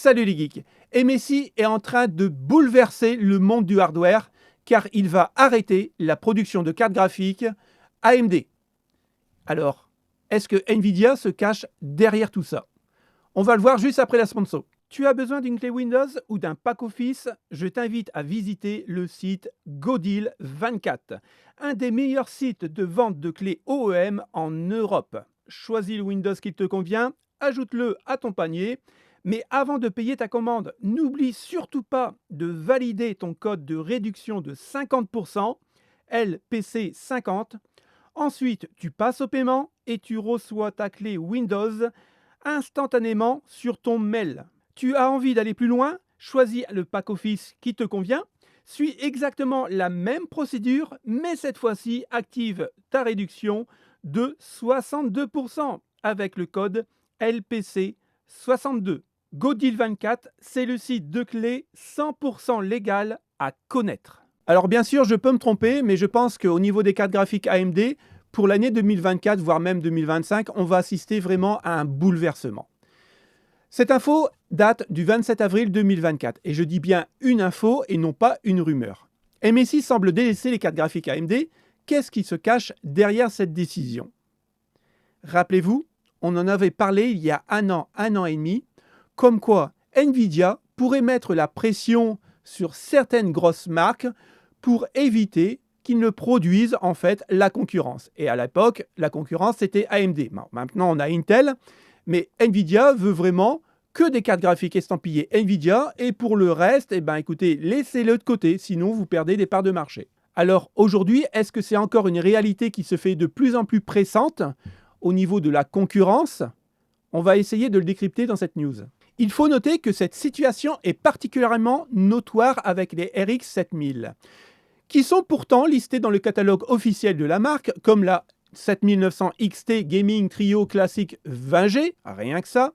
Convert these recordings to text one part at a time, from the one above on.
Salut les geeks! MSI est en train de bouleverser le monde du hardware car il va arrêter la production de cartes graphiques AMD. Alors, est-ce que Nvidia se cache derrière tout ça? On va le voir juste après la sponsor. Tu as besoin d'une clé Windows ou d'un pack Office? Je t'invite à visiter le site Godil24, un des meilleurs sites de vente de clés OEM en Europe. Choisis le Windows qui te convient, ajoute-le à ton panier. Mais avant de payer ta commande, n'oublie surtout pas de valider ton code de réduction de 50%, LPC50. Ensuite, tu passes au paiement et tu reçois ta clé Windows instantanément sur ton mail. Tu as envie d'aller plus loin? Choisis le pack Office qui te convient. Suis exactement la même procédure, mais cette fois-ci, active ta réduction de 62% avec le code LPC62. Godil24, c'est le site de clés 100% légal à connaître. Alors bien sûr, je peux me tromper, mais je pense qu'au niveau des cartes graphiques AMD, pour l'année 2024, voire même 2025, on va assister vraiment à un bouleversement. Cette info date du 27 avril 2024, et je dis bien une info et non pas une rumeur. MSI semble délaisser les cartes graphiques AMD. Qu'est-ce qui se cache derrière cette décision? Rappelez-vous, on en avait parlé il y a un an et demi, comme quoi Nvidia pourrait mettre la pression sur certaines grosses marques pour éviter qu'ils ne produisent en fait la concurrence. Et à l'époque, la concurrence c'était AMD. Bon, maintenant on a Intel, mais Nvidia veut vraiment que des cartes graphiques estampillées Nvidia, et pour le reste, écoutez, laissez-le de côté, sinon vous perdez des parts de marché. Alors aujourd'hui, est-ce que c'est encore une réalité qui se fait de plus en plus pressante au niveau de la concurrence? On va essayer de le décrypter dans cette news. Il faut noter que cette situation est particulièrement notoire avec les RX 7000, qui sont pourtant listés dans le catalogue officiel de la marque, comme la 7900 XT Gaming Trio Classic 20G, rien que ça.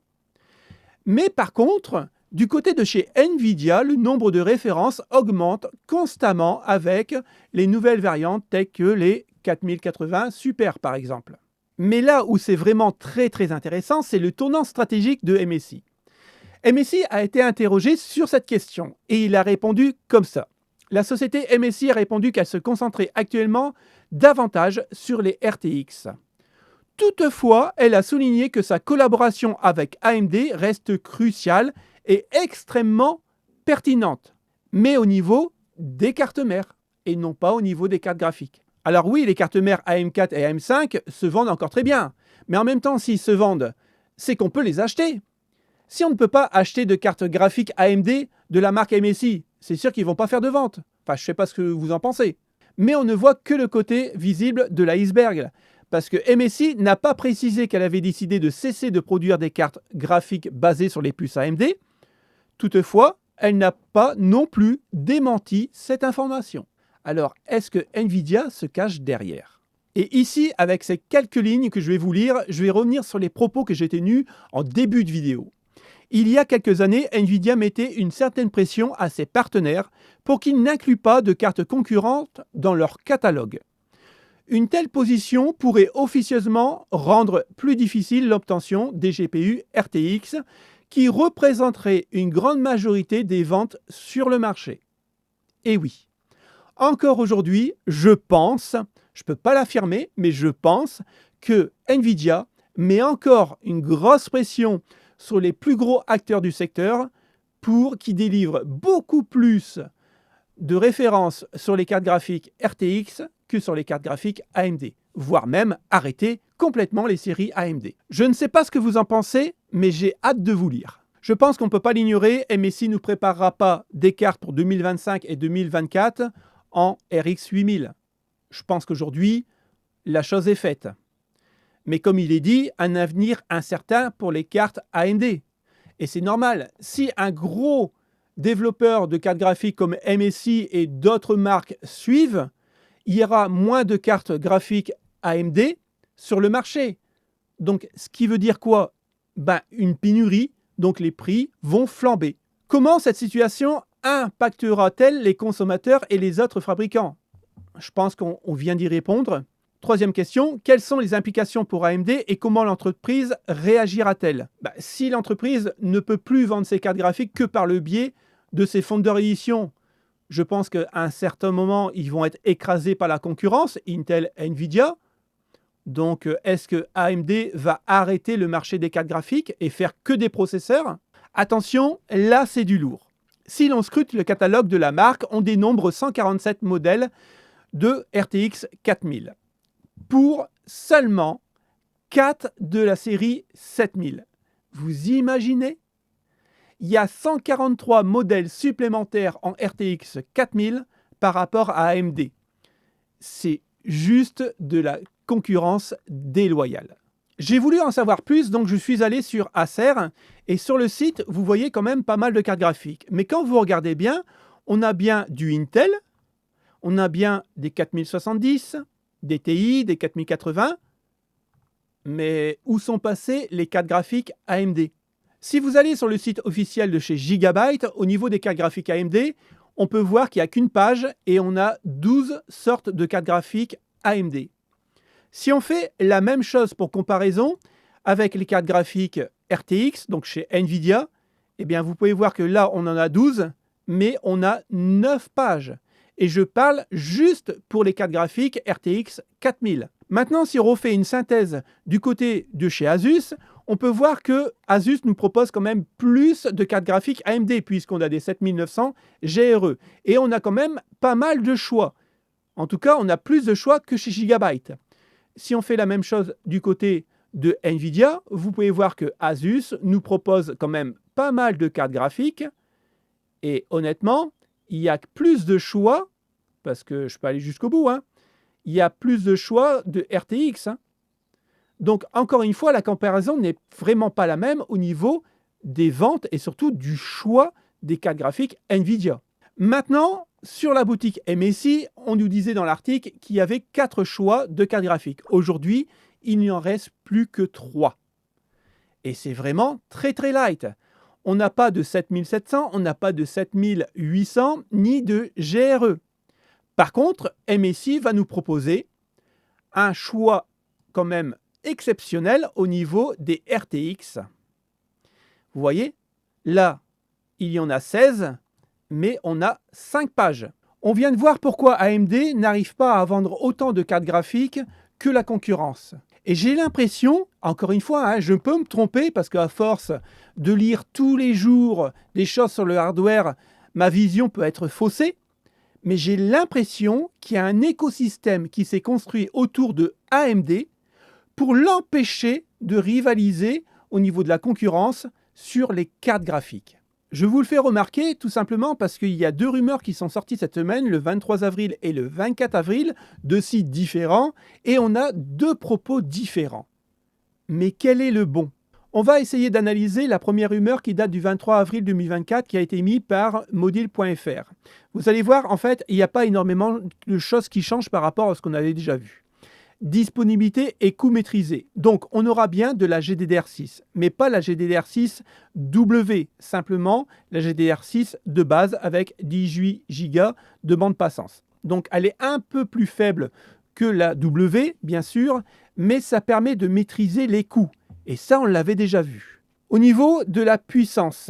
Mais par contre, du côté de chez Nvidia, le nombre de références augmente constamment avec les nouvelles variantes telles que les 4080 Super par exemple. Mais là où c'est vraiment très intéressant, c'est le tournant stratégique de MSI. MSI a été interrogé sur cette question et il a répondu comme ça. La société MSI a répondu qu'elle se concentrait actuellement davantage sur les RTX. Toutefois, elle a souligné que sa collaboration avec AMD reste cruciale et extrêmement pertinente, mais au niveau des cartes mères et non pas au niveau des cartes graphiques. Alors oui, les cartes mères AM4 et AM5 se vendent encore très bien, mais en même temps, s'ils se vendent, c'est qu'on peut les acheter. Si on ne peut pas acheter de cartes graphiques AMD de la marque MSI, c'est sûr qu'ils ne vont pas faire de vente. Enfin, je ne sais pas ce que vous en pensez. Mais on ne voit que le côté visible de l'iceberg, parce que MSI n'a pas précisé qu'elle avait décidé de cesser de produire des cartes graphiques basées sur les puces AMD. Toutefois, elle n'a pas non plus démenti cette information. Alors, est-ce que Nvidia se cache derrière? Et ici, avec ces quelques lignes que je vais vous lire, je vais revenir sur les propos que j'ai tenus en début de vidéo. Il y a quelques années, Nvidia mettait une certaine pression à ses partenaires pour qu'ils n'incluent pas de cartes concurrentes dans leur catalogue. Une telle position pourrait officieusement rendre plus difficile l'obtention des GPU RTX qui représenteraient une grande majorité des ventes sur le marché. Et oui, encore aujourd'hui, je pense, je ne peux pas l'affirmer, mais je pense que Nvidia met encore une grosse pression sur les plus gros acteurs du secteur pour qu'ils délivrent beaucoup plus de références sur les cartes graphiques RTX que sur les cartes graphiques AMD, voire même arrêter complètement les séries AMD. Je ne sais pas ce que vous en pensez, mais j'ai hâte de vous lire. Je pense qu'on ne peut pas l'ignorer, MSI ne nous préparera pas des cartes pour 2025 et 2024 en RX 8000. Je pense qu'aujourd'hui, la chose est faite. Mais comme il est dit, un avenir incertain pour les cartes AMD. Et c'est normal, si un gros développeur de cartes graphiques comme MSI et d'autres marques suivent, il y aura moins de cartes graphiques AMD sur le marché. Donc, ce qui veut dire quoi? Une pénurie, donc les prix vont flamber. Comment cette situation impactera-t-elle les consommateurs et les autres fabricants? Je pense qu'on vient d'y répondre. Troisième question, quelles sont les implications pour AMD et comment l'entreprise réagira-t-elle? Si l'entreprise ne peut plus vendre ses cartes graphiques que par le biais de ses fonds de réédition, je pense qu'à un certain moment, ils vont être écrasés par la concurrence, Intel, Nvidia. Donc, est-ce que AMD va arrêter le marché des cartes graphiques et faire que des processeurs? Attention, là, c'est du lourd. Si l'on scrute le catalogue de la marque, on dénombre 147 modèles de RTX 4000 pour seulement 4 de la série 7000. Vous imaginez? Il y a 143 modèles supplémentaires en RTX 4000 par rapport à AMD. C'est juste de la concurrence déloyale. J'ai voulu en savoir plus, donc je suis allé sur Acer et sur le site, vous voyez quand même pas mal de cartes graphiques. Mais quand vous regardez bien, on a bien du Intel, on a bien des 4070, des TI, des 4080, mais où sont passées les cartes graphiques AMD? Si vous allez sur le site officiel de chez Gigabyte, au niveau des cartes graphiques AMD, on peut voir qu'il n'y a qu'une page et on a 12 sortes de cartes graphiques AMD. Si on fait la même chose pour comparaison avec les cartes graphiques RTX, donc chez Nvidia, eh bien vous pouvez voir que là on en a 12, mais on a 9 pages. Et je parle juste pour les cartes graphiques RTX 4000. Maintenant, si on refait une synthèse du côté de chez Asus, on peut voir que Asus nous propose quand même plus de cartes graphiques AMD, puisqu'on a des 7900 GRE. Et on a quand même pas mal de choix. En tout cas, on a plus de choix que chez Gigabyte. Si on fait la même chose du côté de Nvidia, vous pouvez voir que Asus nous propose quand même pas mal de cartes graphiques. Et honnêtement, il y a plus de choix, parce que je peux aller jusqu'au bout, il y a plus de choix de RTX. Donc, encore une fois, la comparaison n'est vraiment pas la même au niveau des ventes et surtout du choix des cartes graphiques Nvidia. Maintenant, sur la boutique MSI, on nous disait dans l'article qu'il y avait 4 choix de cartes graphiques. Aujourd'hui, il n'y en reste plus que 3. Et c'est vraiment très très light. On n'a pas de 7700, on n'a pas de 7800, ni de GRE. Par contre, MSI va nous proposer un choix quand même exceptionnel au niveau des RTX. Vous voyez, là, il y en a 16, mais on a 5 pages. On vient de voir pourquoi AMD n'arrive pas à vendre autant de cartes graphiques que la concurrence. Et j'ai l'impression, encore une fois, je peux me tromper parce qu'à force de lire tous les jours des choses sur le hardware, ma vision peut être faussée, mais j'ai l'impression qu'il y a un écosystème qui s'est construit autour de AMD pour l'empêcher de rivaliser au niveau de la concurrence sur les cartes graphiques. Je vous le fais remarquer tout simplement parce qu'il y a 2 rumeurs qui sont sorties cette semaine, le 23 avril et le 24 avril, de sites différents, et on a 2 propos différents. Mais quel est le bon? On va essayer d'analyser la première rumeur qui date du 23 avril 2024 qui a été mise par modile.fr. Vous allez voir, en fait, il n'y a pas énormément de choses qui changent par rapport à ce qu'on avait déjà vu. Disponibilité et coût maîtrisé. Donc, on aura bien de la GDDR6, mais pas la GDDR6W, simplement la GDDR6 de base avec 18 Go de bande passante. Donc, elle est un peu plus faible que la W, bien sûr, mais ça permet de maîtriser les coûts. Et ça, on l'avait déjà vu. Au niveau de la puissance,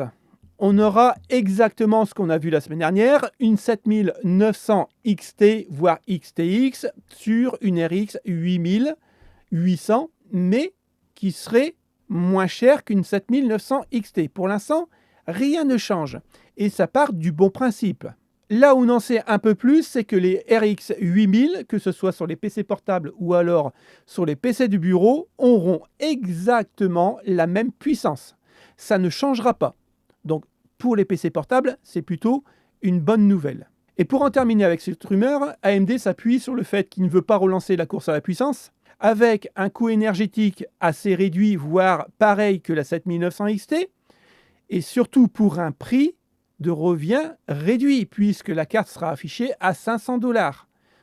on aura exactement ce qu'on a vu la semaine dernière, une 7900 XT, voire XTX, sur une RX 8800, mais qui serait moins cher qu'une 7900 XT. Pour l'instant, rien ne change. Et ça part du bon principe. Là où on en sait un peu plus, c'est que les RX 8000, que ce soit sur les PC portables ou alors sur les PC du bureau, auront exactement la même puissance. Ça ne changera pas. Donc, pour les PC portables, c'est plutôt une bonne nouvelle. Et pour en terminer avec cette rumeur, AMD s'appuie sur le fait qu'il ne veut pas relancer la course à la puissance, avec un coût énergétique assez réduit, voire pareil que la 7900 XT, et surtout pour un prix de revient réduit, puisque la carte sera affichée à 500 $.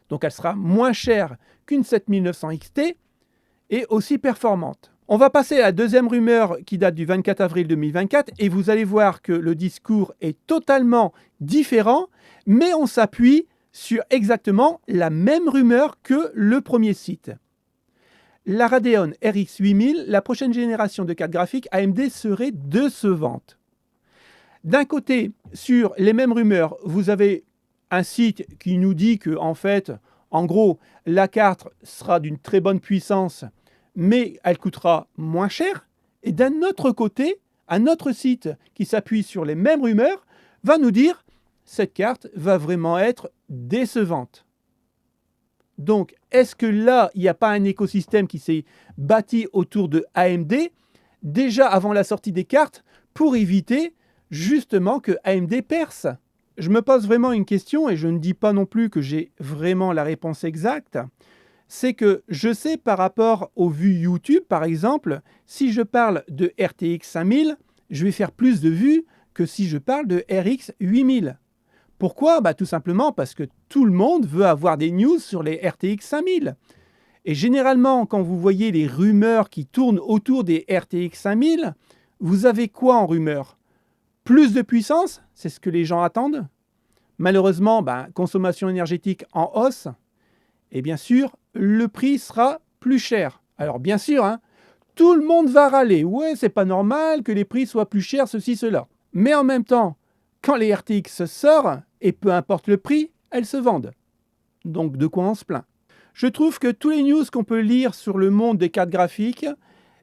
Donc elle sera moins chère qu'une 7900 XT et aussi performante. On va passer à la deuxième rumeur qui date du 24 avril 2024 et vous allez voir que le discours est totalement différent, mais on s'appuie sur exactement la même rumeur que le premier site. La Radeon RX 8000, la prochaine génération de cartes graphiques AMD serait décevante. D'un côté, sur les mêmes rumeurs, vous avez un site qui nous dit que, en fait, en gros, la carte sera d'une très bonne puissance, mais elle coûtera moins cher. Et d'un autre côté, un autre site qui s'appuie sur les mêmes rumeurs va nous dire cette carte va vraiment être décevante. Donc, est-ce que là, il n'y a pas un écosystème qui s'est bâti autour de AMD déjà avant la sortie des cartes pour éviter justement que AMD perce? Je me pose vraiment une question et je ne dis pas non plus que j'ai vraiment la réponse exacte. C'est que je sais par rapport aux vues YouTube, par exemple, si je parle de RTX 5000, je vais faire plus de vues que si je parle de RX 8000. Pourquoi? Tout simplement parce que tout le monde veut avoir des news sur les RTX 5000. Et généralement, quand vous voyez les rumeurs qui tournent autour des RTX 5000, vous avez quoi en rumeur? Plus de puissance, c'est ce que les gens attendent. Malheureusement, consommation énergétique en hausse. Et bien sûr, le prix sera plus cher. Alors bien sûr, tout le monde va râler. Ouais, c'est pas normal que les prix soient plus chers, ceci, cela. Mais en même temps, quand les RTX sortent, et peu importe le prix, elles se vendent. Donc de quoi on se plaint? Je trouve que tous les news qu'on peut lire sur le monde des cartes graphiques,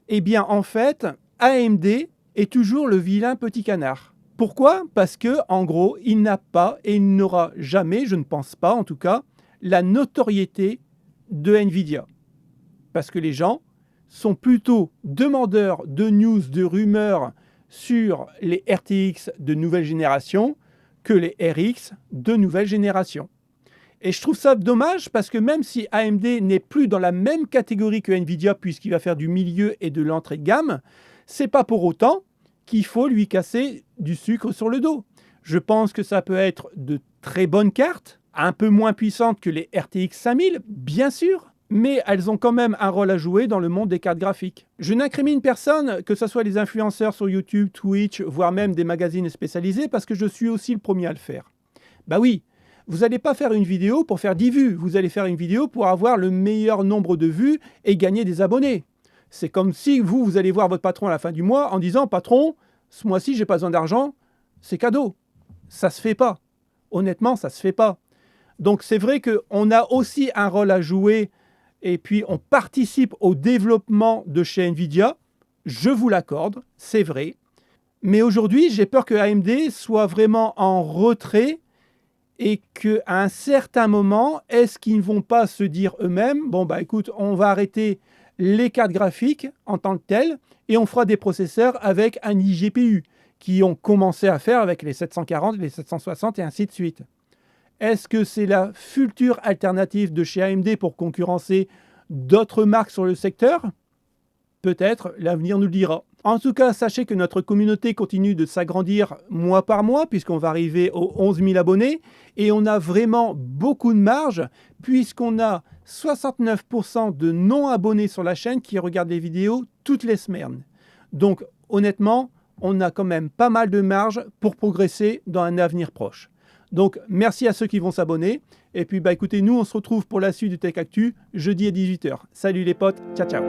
eh bien en fait, AMD est toujours le vilain petit canard. Pourquoi? Parce que, en gros, il n'a pas et il n'aura jamais, je ne pense pas en tout cas, la notoriété de Nvidia. Parce que les gens sont plutôt demandeurs de news, de rumeurs sur les RTX de nouvelle génération que les RX de nouvelle génération. Et je trouve ça dommage parce que même si AMD n'est plus dans la même catégorie que Nvidia puisqu'il va faire du milieu et de l'entrée de gamme, c'est pas pour autant qu'il faut lui casser du sucre sur le dos. Je pense que ça peut être de très bonnes cartes, un peu moins puissantes que les RTX 5000, bien sûr, mais elles ont quand même un rôle à jouer dans le monde des cartes graphiques. Je n'incrimine personne, que ce soit les influenceurs sur YouTube, Twitch, voire même des magazines spécialisés, parce que je suis aussi le premier à le faire. Oui, vous n'allez pas faire une vidéo pour faire 10 vues, vous allez faire une vidéo pour avoir le meilleur nombre de vues et gagner des abonnés. C'est comme si vous allez voir votre patron à la fin du mois en disant « Patron, ce mois-ci, j'ai pas besoin d'argent, c'est cadeau ». Ça se fait pas. Honnêtement, ça se fait pas. Donc c'est vrai qu'on a aussi un rôle à jouer et puis on participe au développement de chez Nvidia. Je vous l'accorde, c'est vrai. Mais aujourd'hui, j'ai peur que AMD soit vraiment en retrait et qu'à un certain moment, est-ce qu'ils ne vont pas se dire eux-mêmes « Bon, écoute, on va arrêter les cartes graphiques en tant que telles et on fera des processeurs avec un iGPU qui ont commencé à faire avec les 740, les 760 et ainsi de suite. » Est-ce que c'est la future alternative de chez AMD pour concurrencer d'autres marques sur le secteur? Peut-être, l'avenir nous le dira. En tout cas, sachez que notre communauté continue de s'agrandir mois par mois puisqu'on va arriver aux 11 000 abonnés et on a vraiment beaucoup de marge puisqu'on a 69% de non-abonnés sur la chaîne qui regardent les vidéos toutes les semaines. Donc honnêtement, on a quand même pas mal de marge pour progresser dans un avenir proche. Donc merci à ceux qui vont s'abonner et puis écoutez, nous on se retrouve pour la suite du Tech Actu jeudi à 18 h. Salut les potes, ciao ciao.